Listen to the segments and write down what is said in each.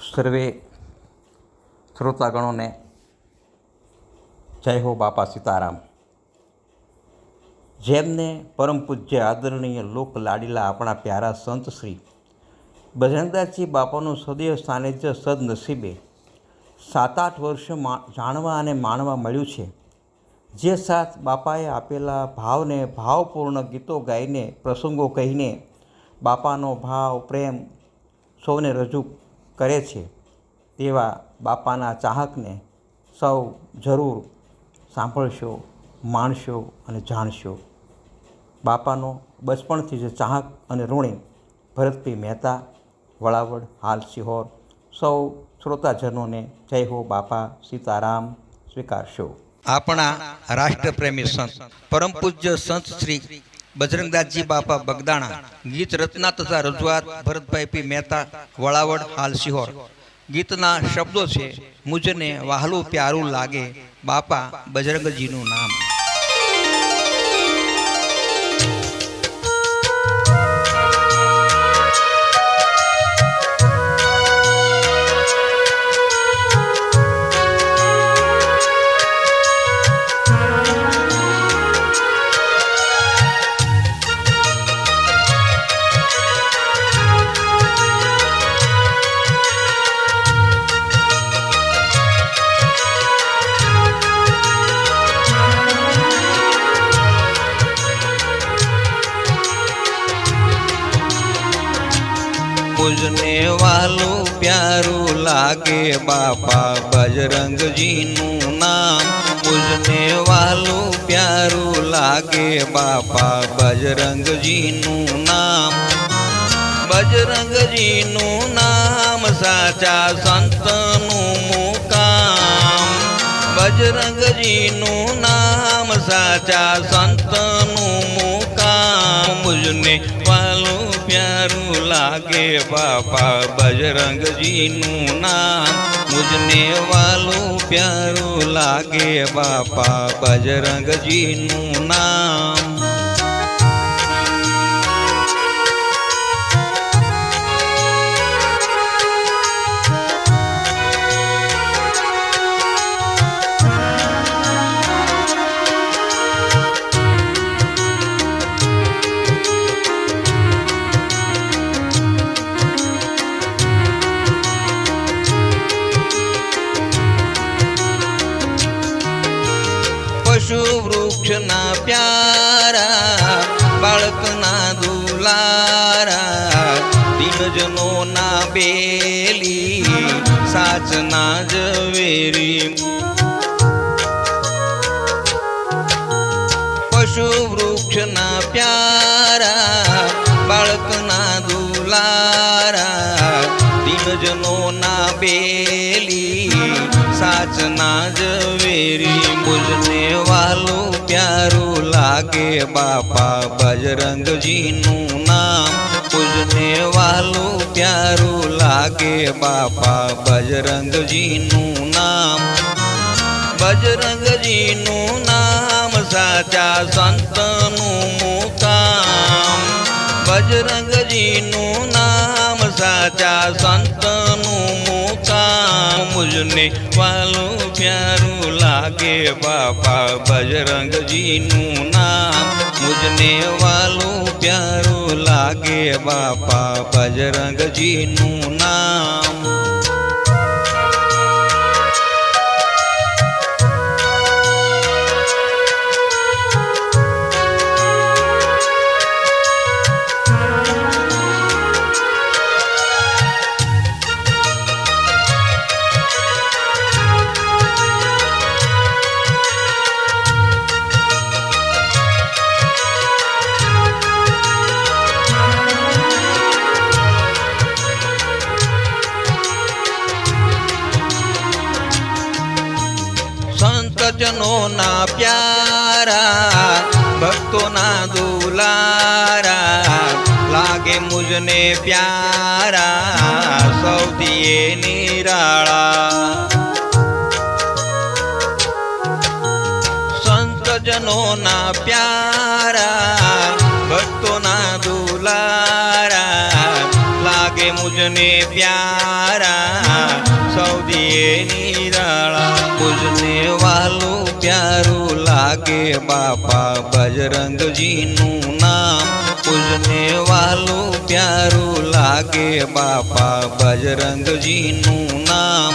સર્વે શ્રોતાગણોને જય હો બાપા સીતારામ। જેમને પરમ પૂજ્ય આદરણીય લોક લાડીલા આપણા પ્યારા સંત શ્રી બજરંગદાસજી બાપાનું સદૈવ સાનિધ્ય સદનસીબે 7-8 વર્ષ જાણવા અને માણવા મળ્યું છે। જે સાથ બાપાએ આપેલા ભાવને ભાવપૂર્ણ ગીતો ગાઈને પ્રસંગો કહીને બાપાનો ભાવ પ્રેમ સૌને રજૂ કરે છે, તેવા બાપાના ચાહકને સૌ જરૂર સાંભળશો, માણશો અને જાણશો। બાપાનો બચપણથી જ ચાહક અને ઋણી ભરતભાઈ મહેતા, વળાવડ, હાલ સિહોર, સૌ શ્રોતાજનોને જય હો બાપા સીતારામ સ્વીકારશો। આપણા રાષ્ટ્રપ્રેમી સંત પરમ પૂજ્ય સંત શ્રી બજરંગદાસજી બાપા બગદાણા ગીત રચના તથા રજૂઆત ભરતભાઈ પી મહેતા, વળાવડ, હાલ સિહોર। ગીતના શબ્દો છે, મુજને વહાલું પ્યારું લાગે બાપા બજરંગજીનું નામ। मुझने वालू प्यारू लागे बापा बजरंगजीનું નામ। मुझने वालू प्यारू लागे बापा बजरंगजीનું નામ। बजरंगजीનું નામ સાચા સંતનું મુકામ। बजरंगजीનું નામ સાચા સંતનું મુકામ। मुझने वालू प्यारू लागे बापा बजरंगजीનું નામ। मुझने वालू प्यारू लागे बापा बजरंगजीનું નામ। પશુ વૃક્ષના પ્યારા, બાળકના દુલારા, દિનજનોના બેલી, સાચના ઝવેરી। પશુ વૃક્ષના પ્યારા, બાળકના દુલારા, દિનજનોના બેલી, સાચના ઝવેરી। મુझने वालू प्यारू लागे बापा बजरंगजीનું નામ। मुझने वालू प्यारू लागे बापा बजरंगजीનું નામ। बजरंगजीનું નામ સાચા સંતનું મુકામ। बजरंगजीનું નામ સાચા સંતનું મુકામ। मुझने वालू प्यारू लागे बापा बजरंगजीનું નામ। मुझने वालू प्यारू लागे बापा बजरंगजीનું નામ। જનોના પ્યારા, ભક્તોના દુલારા, લાગે મુझने પ્યારા સૌથી એ નિરાળા। સંત જનોના પ્યારા, ભક્તોના દુલારા, લાગે लागे मुझने प्यारा सौदिए निराला मुझने वालू प्यारू लागे बापा बजरंग जी नु नाम मुझने वालू प्यारू लागे बापा बजरंग जी नु नाम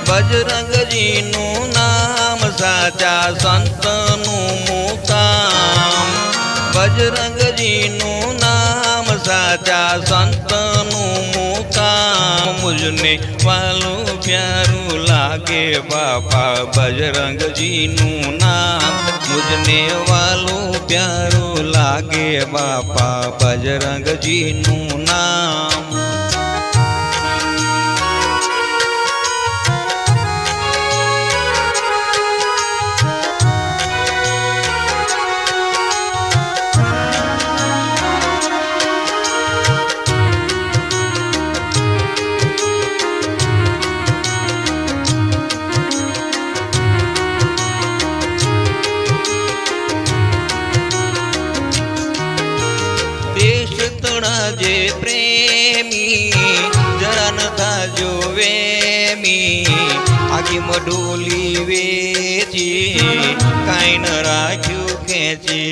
बजरंग जी नु नाम साचा संत नु मुकाम बजरंग जी नु नाम साचा संत नु मुकाम मुझने वालू प्यारू लागे बापा बजरंग जी नु नाम मुझने वालू प्यारू लागे बापा बजरंग जी नु नाम। जे प्रेमी जरा न था जो वेमी आगी मडोली वेची काई न राख्यू खेची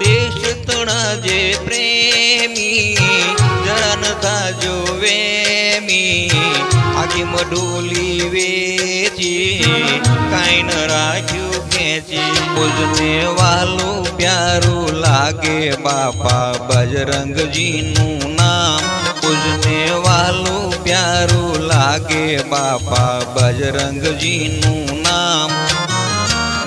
देश तोड़ा जे प्रेमी जरा न था जो वेमी आगी मडोली वेची काई न राख्यू खेची मुझने वालू प्यारू लागे बापा बजरंग जी नु नाम मुझने वालू प्यारू लागे बापा बजरंग जी नु नाम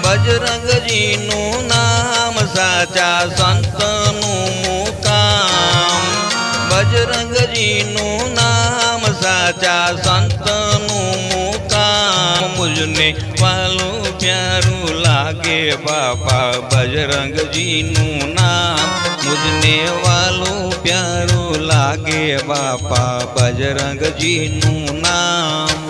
बजरंग जी नु नाम साचा संत नु मुकाम बजरंग जी नु नाम साचा संत नु मुकाम मुझने वालू प्यारू लागे बापा बजरंग जी नु नाम मुझने वालू प्यारू लागे बापा बजरंग जी नु नाम।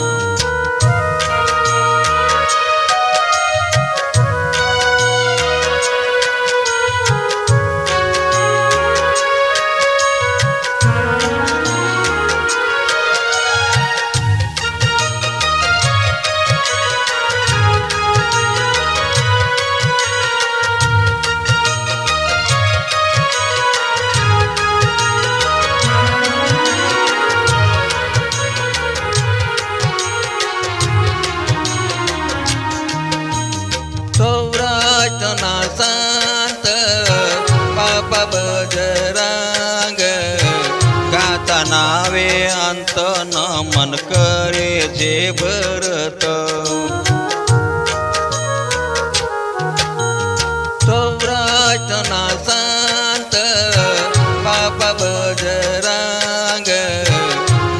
सौराष्ट्रना संत बापा बजरंग गाता नावे अंत नमन करे जे भरत सौराष्ट्रना संत बापा बजरंग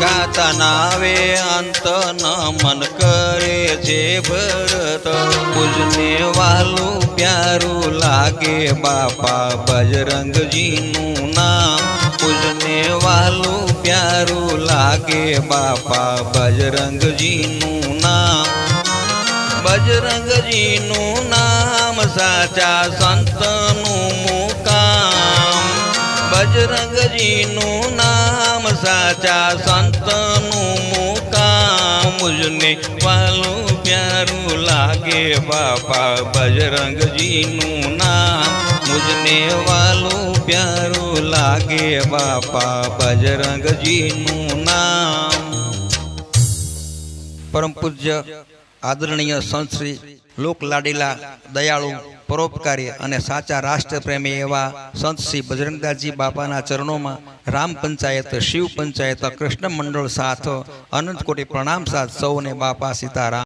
गाता नावे अंत नमन करे जे भरत मुझने वालू प्यारू लागे बापा बजरंग जी नु नाम मुझने वालू प्यारू लागे बापा बजरंग जी नु नाम बजरंग जी नु नाम साचा संत नु मुकाम बजरंग जी नु नाम साचा संत नु मुकाम मुझने वालू प्यारू लागे बापा बजरंग जी नु नाम मुझने वालू प्यारू लागे बापा बजरंग जी नु नाम। परम पूज्य आदरणीय संत श्री लोक लाडीला दयाळु परोपकारी અને સાચા રાષ્ટ્રપ્રેમી એવા સંત શ્રી બજરંગદાસજી બાપાના ચરણોમાં રામ પંચાયત શિવ પંચાયત કૃષ્ણ મંડળ સાથ અનંત કોટી પ્રણામ સાથ સૌને બાપા સીતારામ।